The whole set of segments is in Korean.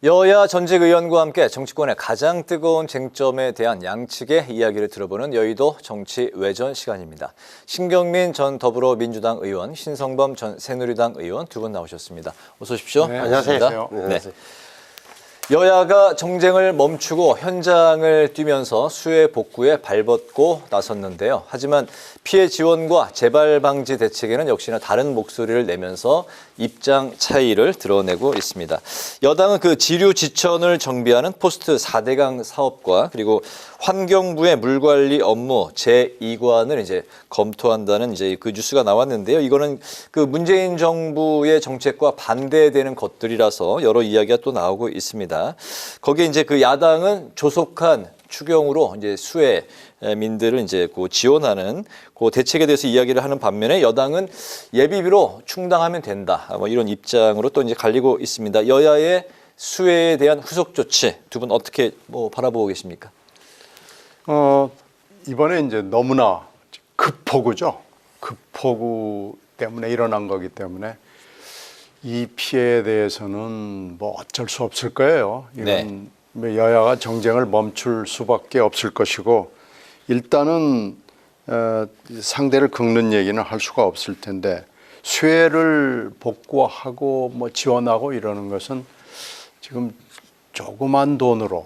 여야 전직 의원과 함께 정치권의 가장 뜨거운 쟁점에 대한 양측의 이야기를 들어보는 여의도 정치 외전 시간입니다. 신경민 전 더불어민주당 의원, 신성범 전 새누리당 의원 두 분 나오셨습니다. 어서 오십시오. 네, 안녕하세요. 네. 여야가 정쟁을 멈추고 현장을 뛰면서 수해 복구에 발벗고 나섰는데요. 하지만 피해 지원과 재발 방지 대책에는 역시나 다른 목소리를 내면서 입장 차이를 드러내고 있습니다. 여당은 그 지류 지천을 정비하는 포스트 4대강 사업과 그리고 환경부의 물관리 업무 제2관을 이제 검토한다는 이제 그 뉴스가 나왔는데요. 이거는 그 문재인 정부의 정책과 반대되는 것들이라서 여러 이야기가 또 나오고 있습니다. 거기에 이제 그 야당은 조속한 추경으로 이제 수해민들을 이제 그 지원하는 그 대책에 대해서 이야기를 하는 반면에 여당은 예비비로 충당하면 된다. 뭐 이런 입장으로 또 이제 갈리고 있습니다. 여야의 수해에 대한 후속 조치 두 분 어떻게 뭐 바라보고 계십니까? 이번에 이제 너무나 급폭우죠. 급폭우 때문에 일어난 거기 때문에 이 피해에 대해서는 뭐 어쩔 수 없을 거예요. 이건 네. 여야가 정쟁을 멈출 수밖에 없을 것이고 일단은 상대를 긁는 얘기는 할 수가 없을 텐데 수해를 복구하고 뭐 지원하고 이러는 것은 지금 조그만 돈으로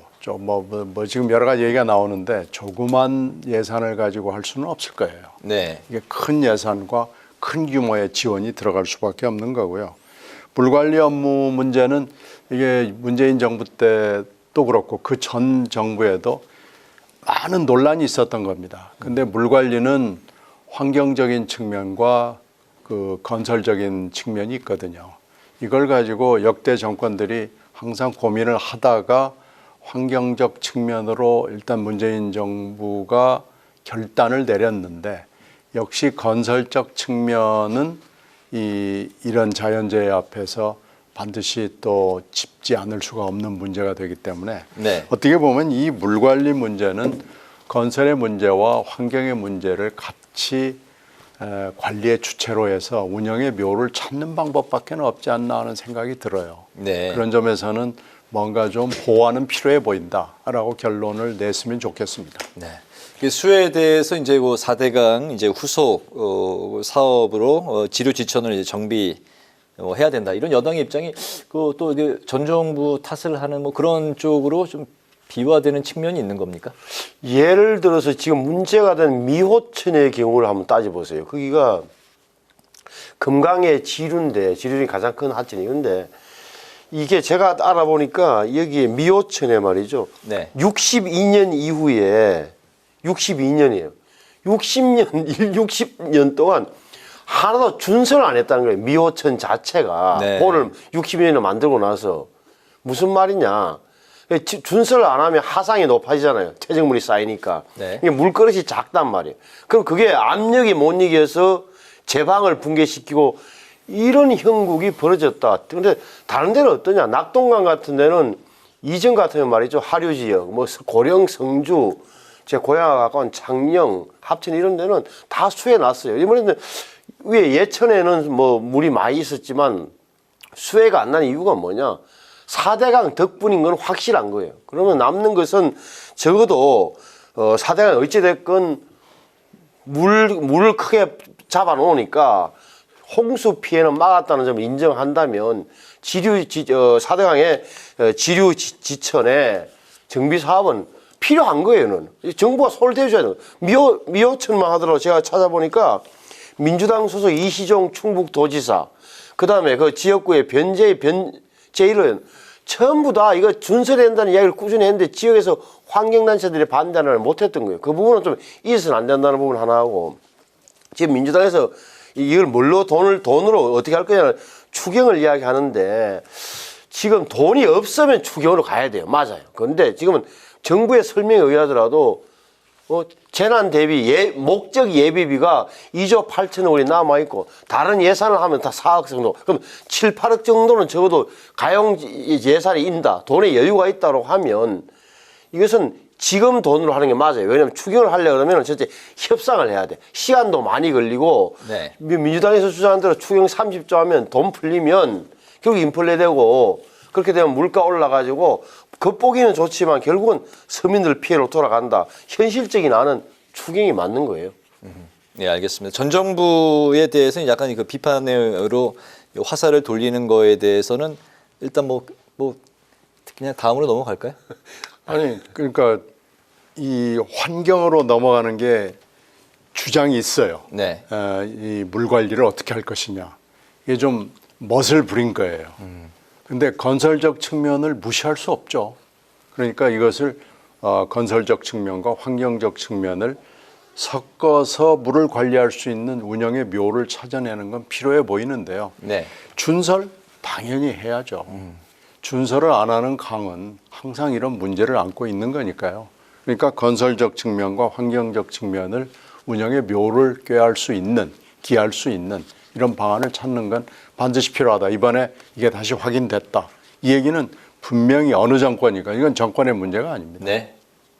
지금 여러 가지 얘기가 나오는데 조그만 예산을 가지고 할 수는 없을 거예요. 네. 이게 큰 예산과 큰 규모의 지원이 들어갈 수밖에 없는 거고요. 물관리 업무 문제는 이게 문재인 정부 때도 그렇고 그 전 정부에도 많은 논란이 있었던 겁니다. 근데 물관리는 환경적인 측면과 그 건설적인 측면이 있거든요. 이걸 가지고 역대 정권들이 항상 고민을 하다가 환경적 측면으로 일단 문재인 정부가 결단을 내렸는데 역시 건설적 측면은 이런 자연재해 앞에서 반드시 또 짚지 않을 수가 없는 문제가 되기 때문에 네. 어떻게 보면 이 물관리 문제는 건설의 문제와 환경의 문제를 같이 관리의 주체로 해서 운영의 묘를 찾는 방법밖에 없지 않나 하는 생각이 들어요. 네. 그런 점에서는 뭔가 좀 보완은 필요해 보인다라고 결론을 냈으면 좋겠습니다. 네. 수해에 대해서 이제 그 4대강 이제 후속 사업으로 지류 지천을 이제 정비 해야 된다. 이런 여당의 입장이 그 또 전 정부 탓을 하는 뭐 그런 쪽으로 좀 비화되는 측면이 있는 겁니까? 예를 들어서 지금 문제가 된 미호천의 경우를 한번 따져보세요. 거기가 금강의 지류인데 지류이 가장 큰 하천이 근데 이게 제가 알아보니까 여기에 미호천에 말이죠. 네. 62년 이후에 62년이에요. 60년 동안 하나도 준설을 안 했다는 거예요. 미호천 자체가. 네. 본을 62년에 만들고 나서 무슨 말이냐. 준설을 안 하면 하상이 높아지잖아요. 퇴적물이 쌓이니까. 네. 물그릇이 작단 말이에요. 그럼 그게 압력이 못 이겨서 제방을 붕괴시키고 이런 형국이 벌어졌다. 근데 다른 데는 어떠냐? 낙동강 같은 데는 이전 같으면 말이죠. 하류 지역, 뭐 고령, 성주, 제 고향과 가까운 창녕, 합천 이런 데는 다 수해 났어요. 이번에는 위에 예천에는 뭐 물이 많이 있었지만 수해가 안 나는 이유가 뭐냐? 4대강 덕분인 건 확실한 거예요. 그러면 남는 것은 적어도 4대강 어찌됐건 물을 크게 잡아 놓으니까 홍수 피해는 막았다는 점을 인정한다면 4대강의 지류 지천의 정비 사업은 필요한 거예요. 정부가 손을 대줘야 돼요. 미호천만 하더라도 제가 찾아보니까 민주당 소속 이시종 충북도지사 그 다음에 그 지역구의 제1은 전부 다 이거 준설해야 된다는 이야기를 꾸준히 했는데 지역에서 환경단체들이 반대를 못했던 거예요. 그 부분은 좀 있어서는 안 된다는 부분 하나 하고 지금 민주당에서 이걸 뭘로 돈으로 어떻게 할 거냐 추경을 이야기하는데 지금 돈이 없으면 추경으로 가야 돼요. 맞아요. 그런데 지금은 정부의 설명에 의하더라도 재난 대비 목적 예비비가 2조 8천억 원이 남아있고 다른 예산을 하면 다 4억 정도 그럼 7, 8억 정도는 적어도 가용 예산이 있다. 돈에 여유가 있다고 하면 이것은 지금 돈으로 하는 게 맞아요. 왜냐하면 추경을 하려고 그러면 전체 협상을 해야 돼. 시간도 많이 걸리고 네. 민주당에서 주장한 대로 추경 30조 하면 돈 풀리면 결국 인플레 되고 그렇게 되면 물가 올라가지고 겉보기는 좋지만 결국은 서민들 피해로 돌아간다. 현실적인 나는 추경이 맞는 거예요. 네, 알겠습니다. 전 정부에 대해서는 약간 그 비판으로 화살을 돌리는 거에 대해서는 일단 뭐 그냥 다음으로 넘어갈까요? 아니 그러니까 이 환경으로 넘어가는 게 주장이 있어요. 네. 이 물 관리를 어떻게 할 것이냐. 이게 좀 멋을 부린 거예요. 근데 건설적 측면을 무시할 수 없죠. 그러니까 이것을 건설적 측면과 환경적 측면을 섞어서 물을 관리할 수 있는 운영의 묘를 찾아내는 건 필요해 보이는데요. 네. 준설 당연히 해야죠. 준설을 안 하는 강은 항상 이런 문제를 안고 있는 거니까요. 그러니까 건설적 측면과 환경적 측면을 운영의 묘를 꾀할 수 있는, 기할 수 있는 이런 방안을 찾는 건 반드시 필요하다. 이번에 이게 다시 확인됐다. 이 얘기는 분명히 어느 정권이니까 이건 정권의 문제가 아닙니다. 네.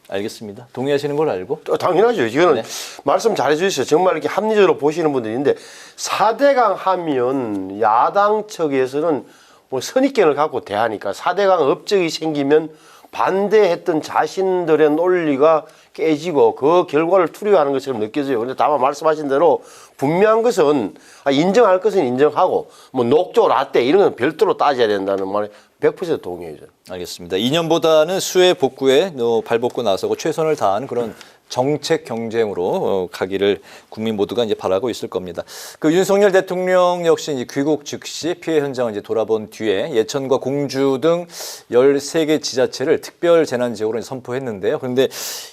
알겠습니다. 동의하시는 걸 알고? 당연하죠. 이거는 네. 말씀 잘해 주셨어요. 정말 이렇게 합리적으로 보시는 분들인데 4대강 하면 야당 측에서는 뭐 선입견을 갖고 대하니까 4대강 업적이 생기면 반대했던 자신들의 논리가 깨지고 그 결과를 투려하는 것처럼 느껴져요. 그런데 다만 말씀하신 대로 분명한 것은 인정할 것은 인정하고 뭐 녹조 라떼 이런 건 별도로 따져야 된다는 말에 100% 동의해요. 알겠습니다. 2년보다는 수해 복구에 발벗고 나서고 최선을 다하는 그런 정책 경쟁으로 가기를 국민 모두가 이제 바라고 있을 겁니다. 그 윤석열 대통령 역시 이제 귀국 즉시 피해 현장을 이제 돌아본 뒤에 예천과 공주 등 13개 지자체를 특별 재난 지역으로 선포했는데요. 그런데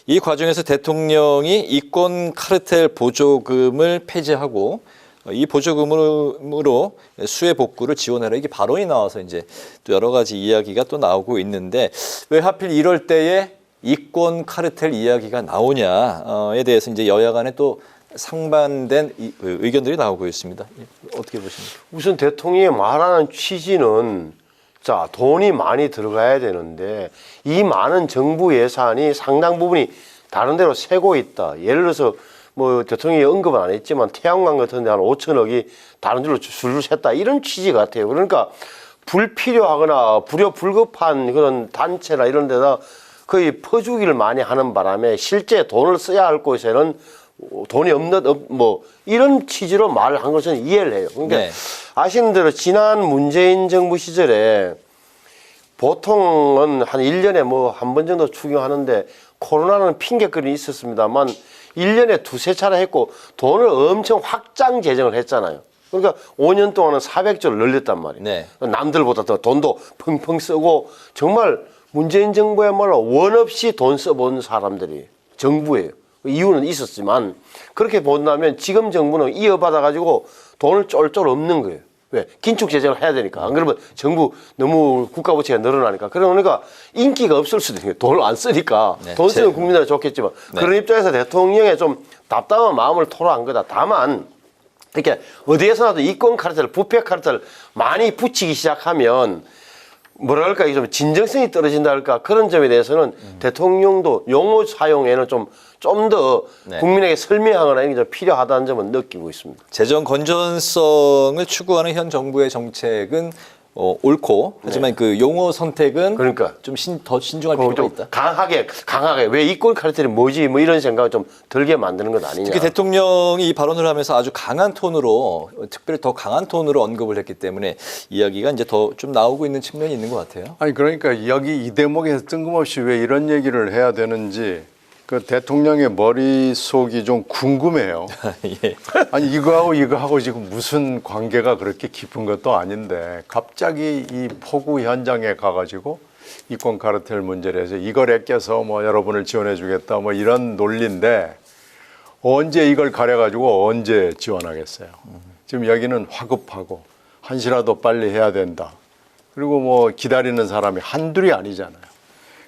이 과정에서 대통령이 이권 카르텔 보조금을 폐지하고 이 보조금으로 수해 복구를 지원하라 이게 발언이 나와서 이제 또 여러 가지 이야기가 또 나오고 있는데 왜 하필 이럴 때에 이권 카르텔 이야기가 나오냐에 대해서 이제 여야 간에 또 상반된 의견들이 나오고 있습니다. 어떻게 보십니까? 우선 대통령이 말하는 취지는 자, 돈이 많이 들어가야 되는데 이 많은 정부 예산이 상당 부분이 다른 데로 새고 있다. 예를 들어서 뭐 대통령이 언급은 안 했지만 태양광 같은 데 한 5천억이 다른 데로 술술 샜다. 이런 취지 같아요. 그러니까 불필요하거나 불급한 그런 단체나 이런 데다 거의 퍼주기를 많이 하는 바람에 실제 돈을 써야 할 곳에는 돈이 없는 뭐 이런 취지로 말을 한 것은 이해를 해요. 그러니까 네. 아시는 대로 지난 문재인 정부 시절에 보통은 한 1년에 뭐 한 번 정도 추경하는데 코로나는 핑계거리 있었습니다만 1년에 두세 차례 했고 돈을 엄청 확장 재정을 했잖아요. 그러니까 5년 동안은 400조를 늘렸단 말이에요. 네. 남들보다 더 돈도 펑펑 쓰고 정말 문재인 정부야말로 원 없이 돈 써본 사람들이 정부예요. 이유는 있었지만 그렇게 본다면 지금 정부는 이어받아가지고 돈을 쫄쫄 없는 거예요. 왜? 긴축 재정을 해야 되니까. 안 그러면 정부 너무 국가 부채가 늘어나니까. 그러니까 인기가 없을 수도 있어요. 돈을 안 쓰니까. 네, 돈 쓰는 국민들은 좋겠지만 네. 그런 입장에서 대통령의 좀 답답한 마음을 토로한 거다. 다만 이렇게 어디에서나도 이권 카르텔, 부패 카르텔 많이 붙이기 시작하면 뭐랄까 이게 좀 진정성이 떨어진다 할까 그런 점에 대해서는 대통령도 용어 사용에는 좀 더 네. 국민에게 설명하거나 이게 좀 필요하다는 점은 느끼고 있습니다. 재정 건전성을 추구하는 현 정부의 정책은 옳고 하지만 그 용어 선택은 그러니까 좀 더 신중할 필요가 좀 있다. 강하게 왜 이권 카르텔이 뭐지 뭐 이런 생각을 좀 들게 만드는 것 아니냐. 특히 대통령이 이 발언을 하면서 아주 강한 톤으로 특별히 더 강한 톤으로 언급을 했기 때문에 이야기가 이제 더 좀 나오고 있는 측면이 있는 것 같아요. 아니 그러니까 여기 이 대목에서 뜬금없이 왜 이런 얘기를 해야 되는지 그 대통령의 머릿속이 좀 궁금해요. 예. 아니 이거하고 지금 무슨 관계가 그렇게 깊은 것도 아닌데 갑자기 이 폭우 현장에 가가지고 이권 카르텔 문제를 해서 이걸 아껴서 뭐 여러분을 지원해 주겠다 뭐 이런 논리인데 언제 이걸 가려가지고 언제 지원하겠어요. 지금 여기는 화급하고 한시라도 빨리 해야 된다. 그리고 뭐 기다리는 사람이 한둘이 아니잖아요.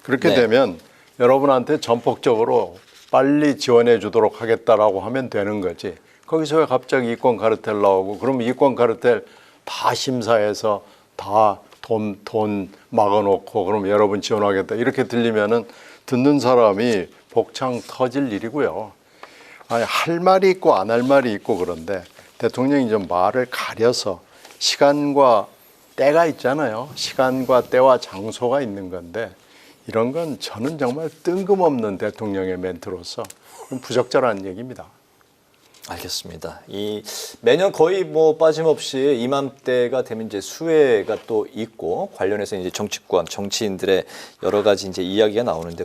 그렇게 네. 되면 여러분한테 전폭적으로 빨리 지원해 주도록 하겠다라고 하면 되는 거지. 거기서 왜 갑자기 이권 카르텔 나오고 그러면 이권 카르텔 다 심사해서 다 돈 막아놓고 그럼 여러분 지원하겠다 이렇게 들리면은 듣는 사람이 복창 터질 일이고요. 아니 할 말이 있고 안 할 말이 있고 그런데 대통령이 좀 말을 가려서 시간과 때가 있잖아요. 시간과 때와 장소가 있는 건데 이런 건 저는 정말 뜬금없는 대통령의 멘트로서 부적절한 얘기입니다. 알겠습니다. 이 매년 거의 뭐 빠짐없이 이맘때가 되면 이제 수해가 또 있고 관련해서 이제 정치권, 정치인들의 여러 가지 이제 이야기가 나오는데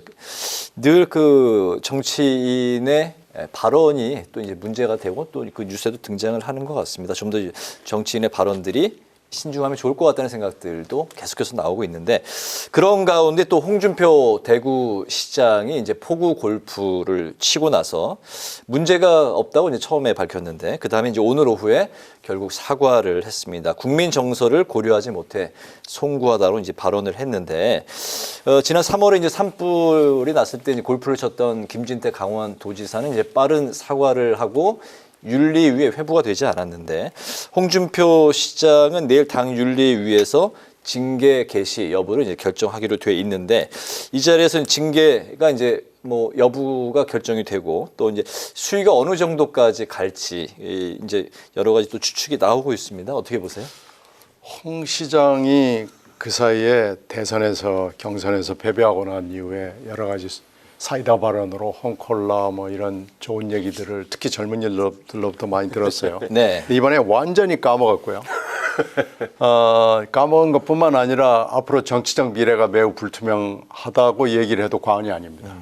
늘 그 정치인의 발언이 또 이제 문제가 되고 또 그 뉴스에도 등장을 하는 것 같습니다. 좀 더 정치인의 발언들이 신중하면 좋을 것 같다는 생각들도 계속해서 나오고 있는데 그런 가운데 또 홍준표 대구시장이 이제 포구 골프를 치고 나서 문제가 없다고 이제 처음에 밝혔는데 그 다음에 이제 오늘 오후에 결국 사과를 했습니다. 국민 정서를 고려하지 못해 송구하다로 이제 발언을 했는데 지난 3월에 이제 산불이 났을 때 이제 골프를 쳤던 김진태 강원도지사는 이제 빠른 사과를 하고 윤리위에 회부가 되지 않았는데 홍준표 시장은 내일 당 윤리위에서 징계 개시 여부를 이제 결정하기로 돼 있는데 이 자리에서는 징계가 이제 뭐 여부가 결정이 되고 또 이제 수위가 어느 정도까지 갈지 이제 여러 가지 또 추측이 나오고 있습니다. 어떻게 보세요? 홍 시장이 그 사이에 대선에서 경선에서 패배하고 난 이후에 여러 가지 사이다 발언으로 홍콜라 뭐 이런 좋은 얘기들을 특히 젊은 일들로부터 많이 들었어요. 네. 이번에 완전히 까먹었고요. 까먹은 것뿐만 아니라 앞으로 정치적 미래가 매우 불투명하다고 얘기를 해도 과언이 아닙니다.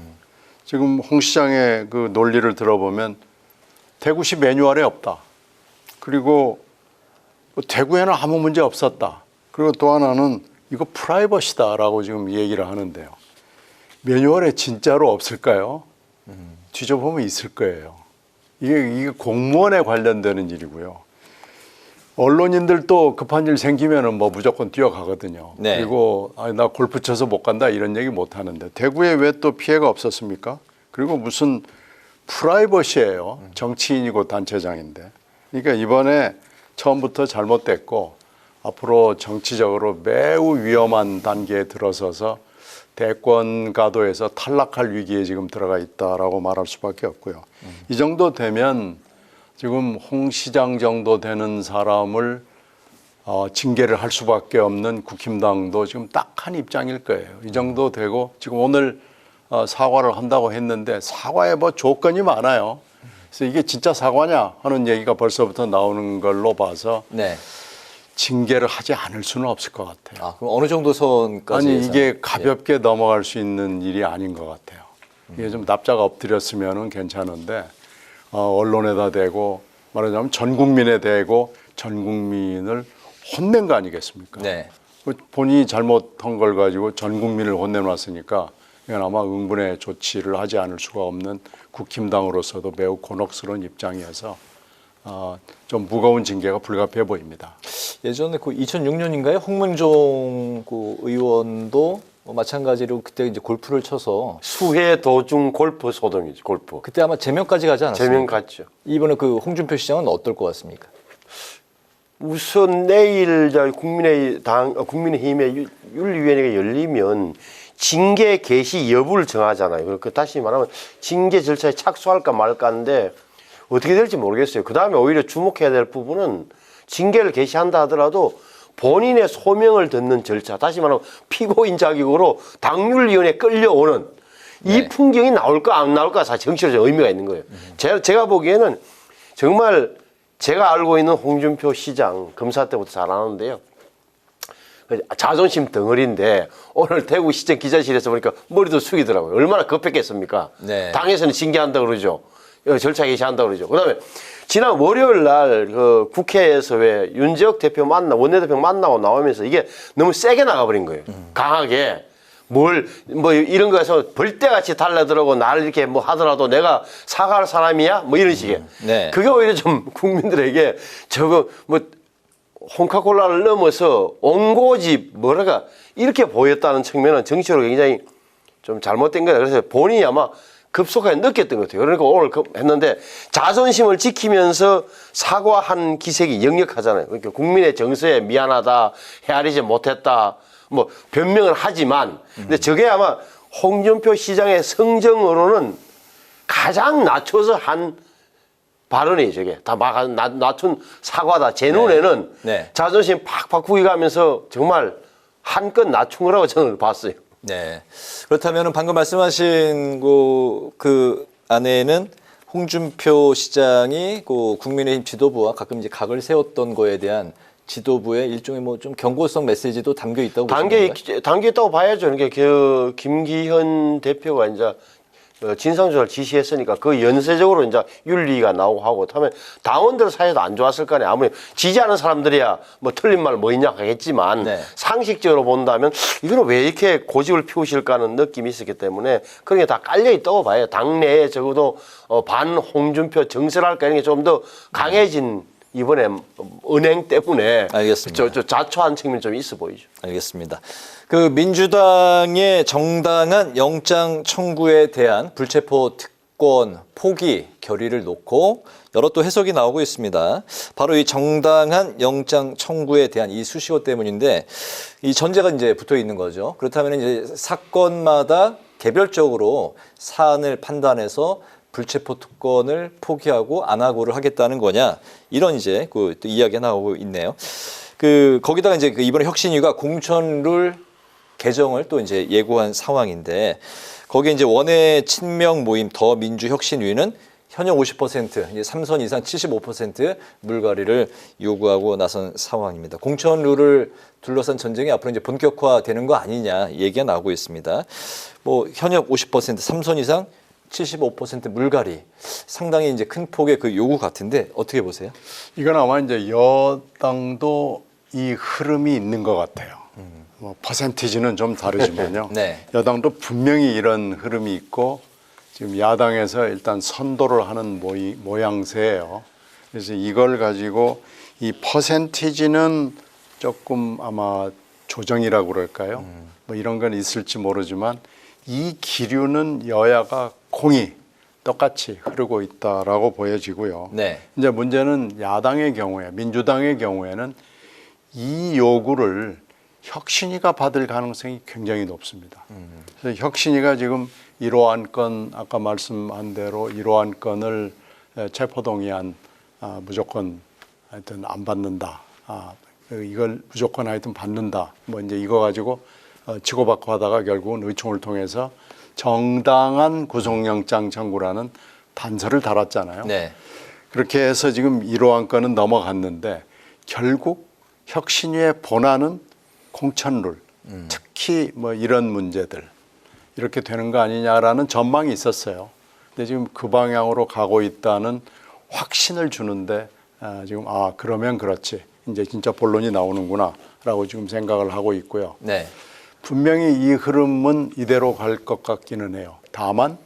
지금 홍 시장의 그 논리를 들어보면 대구시 매뉴얼에 없다. 그리고 대구에는 아무 문제 없었다. 그리고 또 하나는 이거 프라이버시다라고 지금 얘기를 하는데요. 매뉴얼에 진짜로 없을까요? 뒤져보면 있을 거예요. 이게 공무원에 관련되는 일이고요. 언론인들도 급한 일 생기면은 뭐 무조건 뛰어가거든요. 네. 그리고 나 골프 쳐서 못 간다 이런 얘기 못 하는데 대구에 왜 또 피해가 없었습니까? 그리고 무슨 프라이버시예요. 정치인이고 단체장인데. 그러니까 이번에 처음부터 잘못됐고 앞으로 정치적으로 매우 위험한 단계에 들어서서 대권 가도에서 탈락할 위기에 지금 들어가 있다라고 말할 수밖에 없고요. 이 정도 되면 지금 홍 시장 정도 되는 사람을 징계를 할 수밖에 없는 국힘당도 지금 딱한 입장일 거예요. 이 정도 되고 지금 오늘 사과를 한다고 했는데 사과에 뭐 조건이 많아요. 그래서 이게 진짜 사과냐 하는 얘기가 벌써부터 나오는 걸로 봐서 네. 징계를 하지 않을 수는 없을 것 같아요. 그럼 어느 정도 선까지? 아니 이게 가볍게 넘어갈 수 있는 일이 아닌 것 같아요. 이게 좀 납작 엎드렸으면은 괜찮은데 언론에다 대고 말하자면 전 국민에 대고 전 국민을 혼낸 거 아니겠습니까? 네. 본인이 잘못한 걸 가지고 전 국민을 혼내놨으니까 이건 아마 응분의 조치를 하지 않을 수가 없는 국힘당으로서도 매우 곤혹스러운 입장이어서 좀 무거운 징계가 불가피해 보입니다. 예전에 그 2006년인가요? 홍문종 그 의원도 마찬가지로 그때 이제 골프를 쳐서 수해 도중 골프 소동이죠. 골프. 그때 아마 제명까지 가지 않았습니까? 제명 갔죠. 이번에 그 홍준표 시장은 어떨 것 같습니까? 우선 내일 국민의힘의 윤리위원회가 열리면 징계 개시 여부를 정하잖아요. 그 다시 말하면 징계 절차에 착수할까 말까 하는데 어떻게 될지 모르겠어요. 그 다음에 오히려 주목해야 될 부분은 징계를 개시한다 하더라도 본인의 소명을 듣는 절차, 다시 말하면 피고인 자격으로 당윤리위원회에 끌려오는 이 네. 풍경이 나올까 안 나올까 사실 정치적으로 의미가 있는 거예요. 제가 보기에는 정말 제가 알고 있는 홍준표 시장 검사 때부터 잘 아는데요. 자존심 덩어리인데 오늘 대구시청 기자실에서 보니까 머리도 숙이더라고요. 얼마나 급했겠습니까? 네. 당에서는 징계한다 그러죠. 절차 개시한다 그러죠. 그다음에 지난 월요일 날 그 국회에서 왜 윤재욱 대표 원내대표 만나고 나오면서 이게 너무 세게 나가버린 거예요. 강하게. 뭐 이런 거에서 벌떼같이 달려들고 나를 이렇게 뭐 하더라도 내가 사과할 사람이야? 뭐 이런 식의. 네. 그게 오히려 좀 국민들에게 저거 뭐 홍카콜라를 넘어서 온고지 뭐랄까 이렇게 보였다는 측면은 정치적으로 굉장히 좀 잘못된 거예요. 그래서 본인이 아마 급속하게 느꼈던 것 같아요. 그러니까 오늘 했는데 자존심을 지키면서 사과한 기색이 역력하잖아요. 그러니까 국민의 정서에 미안하다, 헤아리지 못했다, 뭐 변명을 하지만 근데 저게 아마 홍준표 시장의 성정으로는 가장 낮춰서 한 발언이 저게 다 낮춘 사과다. 제 눈에는 네. 자존심 팍팍 구겨가면서 정말 한껏 낮춘 거라고 저는 봤어요. 네. 그렇다면 방금 말씀하신 그 안에는 홍준표 시장이 그 국민의힘 지도부와 가끔 이제 각을 세웠던 거에 대한 지도부의 일종의 뭐 좀 경고성 메시지도 담겨 있다고 보시는 건가요? 담겨 있다고 봐야죠. 그러니까 그 김기현 대표가 이제 진상조사를 지시했으니까 그 연쇄적으로 이제 윤리가 나오고 하고 하면 당원들 사이에도 안 좋았을 거 아니에요. 아무리 지지하는 사람들이야 뭐 틀린 말 뭐 있냐 하겠지만 네. 상식적으로 본다면 이거는 왜 이렇게 고집을 피우실까 하는 느낌이 있었기 때문에 그런 게 다 깔려 있다고 봐요. 당내에 적어도 반 홍준표 정세랄까 이런 게 좀 더 강해진 이번에 은행 때문에 알겠습니다. 저 자초한 측면이 좀 있어 보이죠. 알겠습니다. 그 민주당의 정당한 영장 청구에 대한 불체포 특권 포기 결의를 놓고 여러 또 해석이 나오고 있습니다. 바로 이 정당한 영장 청구에 대한 이 수식어 때문인데 이 전제가 이제 붙어 있는 거죠. 그렇다면 이제 사건마다 개별적으로 사안을 판단해서 불체포 특권을 포기하고 안 하고를 하겠다는 거냐 이런 이제 그 또 이야기가 나오고 있네요. 그 거기다가 이제 그 이번에 혁신위가 공천룰 개정을 또 이제 예고한 상황인데 거기에 이제 원외 친명 모임 더민주혁신위는 현역 50% 이제 3선 이상 75% 물갈이를 요구하고 나선 상황입니다. 공천룰을 둘러싼 전쟁이 앞으로 이제 본격화되는 거 아니냐 얘기가 나오고 있습니다. 뭐 현역 50% 3선 이상 75% 물갈이 상당히 이제 큰 폭의 그 요구 같은데 어떻게 보세요? 이건 아마 이제 여당도 이 흐름이 있는 것 같아요. 뭐 퍼센티지는 좀 다르지만요. 네. 여당도 분명히 이런 흐름이 있고 지금 야당에서 일단 선도를 하는 모양새예요. 그래서 이걸 가지고 이 퍼센티지는 조금 아마 조정이라고 그럴까요? 뭐 이런 건 있을지 모르지만 이 기류는 여야가 공이 똑같이 흐르고 있다라고 보여지고요. 네. 이제 문제는 야당의 경우에 민주당의 경우에는 이 요구를 혁신위가 받을 가능성이 굉장히 높습니다. 그래서 혁신위가 지금 1호 안건 아까 말씀한 대로 1호 안건을 체포동의안 무조건 하여튼 안 받는다. 이걸 무조건 하여튼 받는다. 뭐 이제 이거 가지고 치고받고 하다가 결국은 의총을 통해서 정당한 구속영장 청구라는 단서를 달았잖아요. 네. 그렇게 해서 지금 1호 안건은 넘어갔는데 결국 혁신위의 본안은 공천룰, 특히 뭐 이런 문제들 이렇게 되는 거 아니냐라는 전망이 있었어요. 근데 지금 그 방향으로 가고 있다는 확신을 주는데 지금 그러면 그렇지 이제 진짜 본론이 나오는구나라고 지금 생각을 하고 있고요. 네. 분명히 이 흐름은 이대로 갈 것 같기는 해요. 다만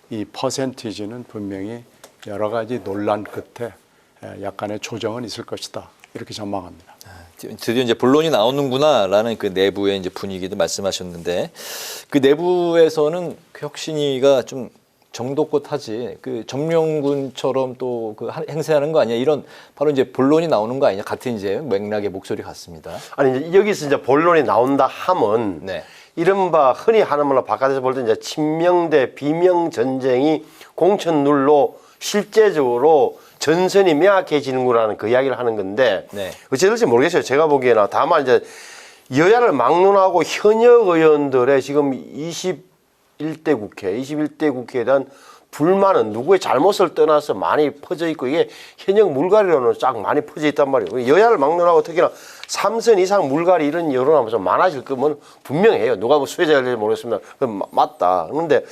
이 퍼센티지는 분명히 여러 가지 논란 끝에 약간의 조정은 있을 것이다. 이렇게 전망합니다. 드디어 이제 본론이 나오는구나라는 그 내부의 이제 분위기도 말씀하셨는데 그 내부에서는 그 혁신위가 좀 정도껏하지 그 정명군처럼 또 그 행세하는 거 아니야 이런 바로 이제 본론이 나오는 거 아니냐 같은 이제 맥락의 목소리 같습니다. 아니 이제 여기서 이제 본론이 나온다 하면 네. 이른바 흔히 하는 말로 바깥에서 볼 때 이제 친명 대 비명 전쟁이 공천룰로 실제적으로 전선이 명확해지는구라는 그 이야기를 하는 건데 네. 어찌 될지 모르겠어요. 제가 보기에는 다만 이제 여야를 막론하고 현역 의원들의 지금 21대 국회에 대한 불만은 누구의 잘못을 떠나서 많이 퍼져 있고 이게 현역 물갈이로는 쫙 많이 퍼져 있단 말이에요. 여야를 막론하고 특히나 3선 이상 물갈이 이런 여론하면 좀 많아질 거면 분명해요. 누가 뭐 수혜자가 될지 모르겠습니다. 그건 맞다. 그런데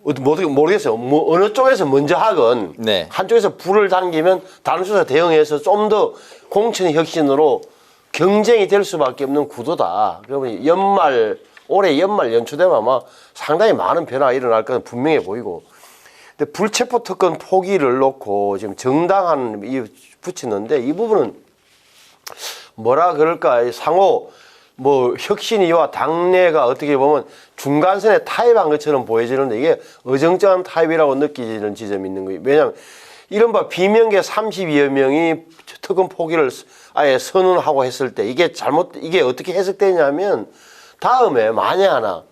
모르겠어요. 뭐 어느 쪽에서 먼저 하건 네. 한쪽에서 불을 당기면 다른 쪽에서 대응해서 좀 더 공천 혁신으로 경쟁이 될 수밖에 없는 구도다. 그러면 올해 연말 연초되면 아마 상당히 많은 변화가 일어날 것은 분명해 보이고. 근데 불체포 특권 포기를 놓고 지금 정당한 붙이는데 이 부분은 뭐라 그럴까 상호 뭐 혁신위와 당내가 어떻게 보면 중간선에 타협한 것처럼 보여지는데 이게 어정쩡한 타협이라고 느끼는 지점이 있는 거예요. 왜냐하면 이른바 비명계 32여 명이 특권 포기를 아예 선언하고 했을 때 이게 어떻게 해석되냐면 다음에 만약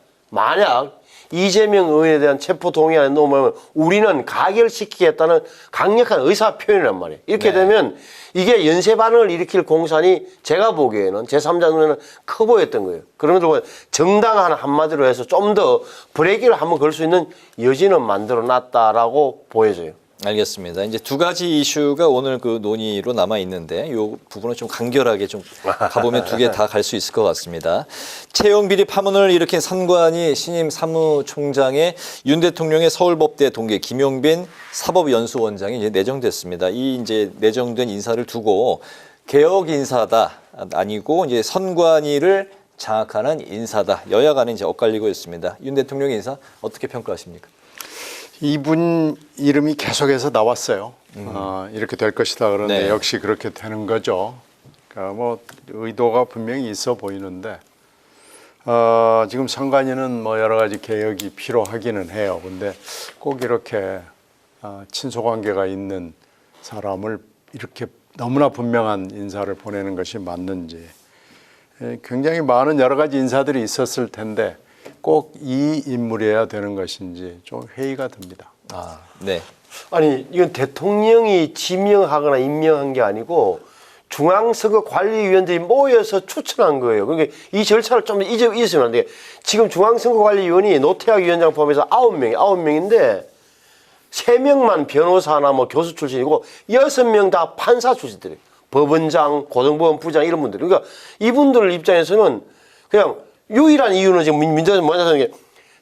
이재명 의원에 대한 체포 동의안에 놓으면 우리는 가결시키겠다는 강력한 의사 표현이란 말이에요. 이렇게 되면 이게 연쇄 반응을 일으킬 공산이 제가 보기에는 제3자 눈에는 커 보였던 거예요. 그러면서 정당한 한마디로 해서 좀 더 브레이크를 한번 걸 수 있는 여지는 만들어 놨다라고 보여져요. 알겠습니다. 이제 두 가지 이슈가 오늘 그 논의로 남아 있는데 이 부분은 좀 간결하게 좀 가보면 두 개 다 갈 수 있을 것 같습니다. 채용 비리 파문을 일으킨 선관위 신임 사무총장의 윤 대통령의 서울법대 동기 김용빈 사법연수원장이 이제 내정됐습니다. 이 이제 내정된 인사를 두고 개혁 인사다 아니고 이제 선관위를 장악하는 인사다. 여야 간에 이제 엇갈리고 있습니다. 윤 대통령의 인사 어떻게 평가하십니까? 이분 이름이 계속해서 나왔어요. 이렇게 될 것이다 그런데 네. 역시 그렇게 되는 거죠. 그러니까 뭐 의도가 분명히 있어 보이는데 지금 선관위는 뭐 여러 가지 개혁이 필요하기는 해요. 근데 꼭 이렇게 친소 관계가 있는 사람을 이렇게 너무나 분명한 인사를 보내는 것이 맞는지 굉장히 많은 여러 가지 인사들이 있었을 텐데 꼭 이 인물이어야 되는 것인지 좀 회의가 듭니다. 아, 네. 아니 이건 대통령이 지명하거나 임명한 게 아니고 중앙선거관리위원들이 모여서 추천한 거예요. 그러니까 이 절차를 좀 잊으면 안 돼요. 지금 중앙선거관리위원이 노태학 위원장 포함해서 9명인데 3명만 변호사나 뭐 교수 출신이고 6명 다 판사 출신들이에요. 법원장, 고등법원 부장 이런 분들. 그러니까 이분들 입장에서는 그냥 유일한 이유는 지금 민주당에서 뭐냐면 게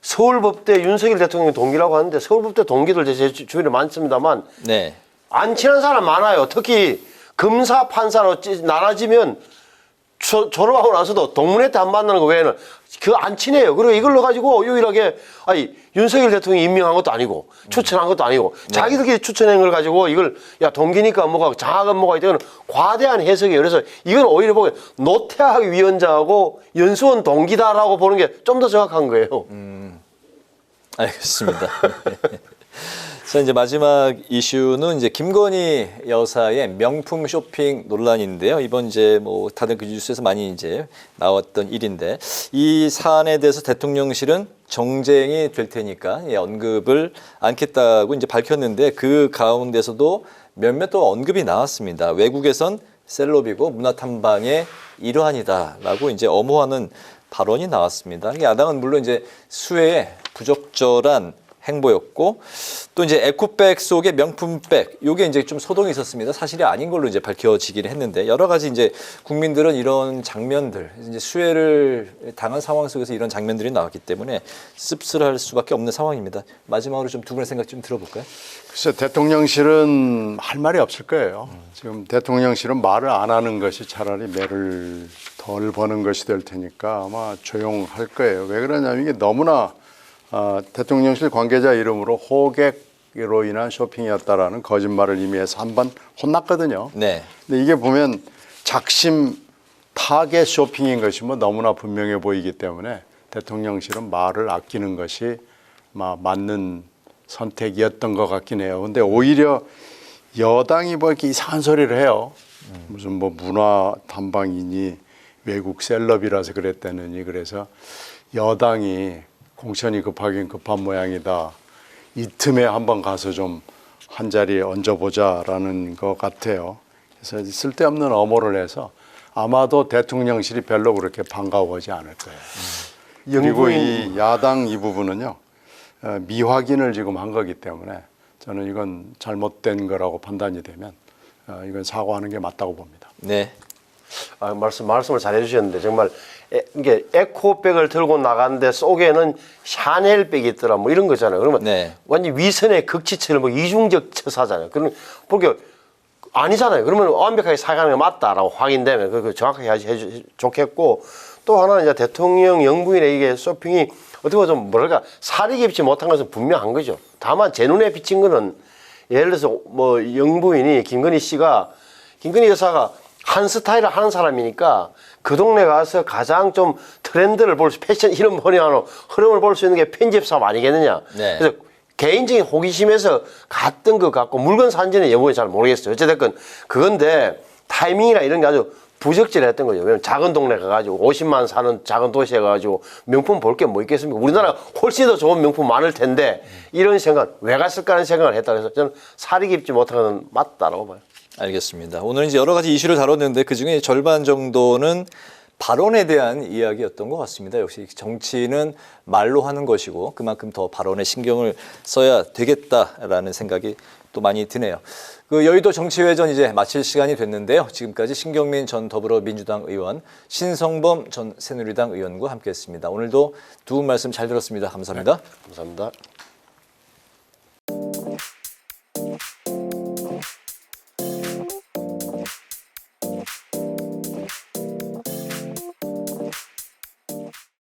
서울법대 윤석열 대통령의 동기라고 하는데 서울법대 동기들 제 주변에 많습니다만 네. 안 친한 사람 많아요. 특히 검사 판사로 나눠지면 졸업하고 나서도 동문회 때 안 만나는 거 외에는 그거 안 친해요. 그리고 이걸로 가지고 유일하게 윤석열 대통령이 임명한 것도 아니고 추천한 것도 아니고 자기들끼리 추천한 걸 가지고 이걸 야 동기니까 뭐가 장학은 뭐가 이거는 과대한 해석이에요. 그래서 이건 오히려 보면 노태학 위원장하고 연수원 동기다라고 보는 게 좀 더 정확한 거예요. 알겠습니다. 자, 이제 마지막 이슈는 이제 김건희 여사의 명품 쇼핑 논란인데요. 이번 이제 뭐 다들 그 뉴스에서 많이 이제 나왔던 일인데 이 사안에 대해서 대통령실은 정쟁이 될 테니까 언급을 않겠다고 이제 밝혔는데 그 가운데서도 몇몇 또 언급이 나왔습니다. 외국에선 셀럽이고 문화탐방의 일환이다라고 이제 엄호하는 발언이 나왔습니다. 야당은 물론 이제 수혜의 부적절한 행보였고 또 이제 에코백 속의 명품백 요게 이제 좀 소동이 있었습니다. 사실이 아닌 걸로 이제 밝혀지기는 했는데 여러 가지 이제 국민들은 이런 장면들 이제 수혜를 당한 상황 속에서 이런 장면들이 나왔기 때문에 씁쓸할 수밖에 없는 상황입니다. 마지막으로 좀 두 분의 생각 좀 들어볼까요? 글쎄 대통령실은 할 말이 없을 거예요. 지금 대통령실은 말을 안 하는 것이 차라리 매를 덜 버는 것이 될 테니까 아마 조용할 거예요. 왜 그러냐면 이게 너무나 대통령실 관계자 이름으로 호객으로 인한 쇼핑이었다라는 거짓말을 이미 해서 한 번 혼났거든요. 네. 근데 이게 보면 작심 타겟 쇼핑인 것이 뭐 너무나 분명해 보이기 때문에 대통령실은 말을 아끼는 것이 맞는 선택이었던 것 같긴 해요. 근데 오히려 여당이 뭐 이렇게 이상한 소리를 해요. 무슨 뭐 문화 탐방이니 외국 셀럽이라서 그랬다느니 그래서 여당이 공천이 급하긴 급한 모양이다. 이 틈에 한번 가서 좀 한 자리에 얹어보자라는 것 같아요. 그래서 쓸데없는 엄호를 해서 아마도 대통령실이 별로 그렇게 반가워하지 않을 거예요. 그리고 이 야당 이 부분은요. 미확인을 지금 한 거기 때문에 저는 이건 잘못된 거라고 판단이 되면 이건 사과하는 게 맞다고 봅니다. 네. 말씀을 잘 해주셨는데 정말 이게 에코백을 들고 나갔는데 속에는 샤넬백이 있더라 뭐 이런 거잖아요. 그러면 네. 완전 위선의 극치처럼 뭐 이중적 처사잖아요. 그러면 그렇게 아니잖아요. 그러면 완벽하게 사과하는 게 맞다라고 확인되면 그거 정확하게 해주 좋겠고 또 하나는 이제 대통령 영부인의 이게 쇼핑이 어떻게 보면 좀 뭐랄까 사리 깊지 못한 것은 분명한 거죠. 다만 제 눈에 비친 거는 예를 들어서 뭐 영부인이 김건희 여사가 한 스타일을 하는 사람이니까 그 동네 가서 가장 좀 트렌드를 볼 수, 패션 이런 흐름을 볼 수 있는 게 편집사업 아니겠느냐. 네. 그래서 개인적인 호기심에서 갔던 것 같고 물건 산지는 여부는 잘 모르겠어요. 어쨌든 그건데 타이밍이나 이런 게 아주 부적절했던 거죠. 왜냐면 작은 동네 가가지고 50만 사는 작은 도시에 가가지고 명품 볼 게 뭐 있겠습니까? 우리나라 훨씬 더 좋은 명품 많을 텐데 이런 생각 왜 갔을까 하는 생각을 했다 그래서 저는 살이 깊지 못한 건 맞다라고 봐요. 알겠습니다. 오늘 이제 여러 가지 이슈를 다뤘는데 그중에 절반 정도는 발언에 대한 이야기였던 것 같습니다. 역시 정치는 말로 하는 것이고 그만큼 더 발언에 신경을 써야 되겠다라는 생각이 또 많이 드네요. 그 여의도 정치회전 이제 마칠 시간이 됐는데요. 지금까지 신경민 전 더불어민주당 의원, 신성범 전 새누리당 의원과 함께했습니다. 오늘도 두 분 말씀 잘 들었습니다. 감사합니다. 감사합니다.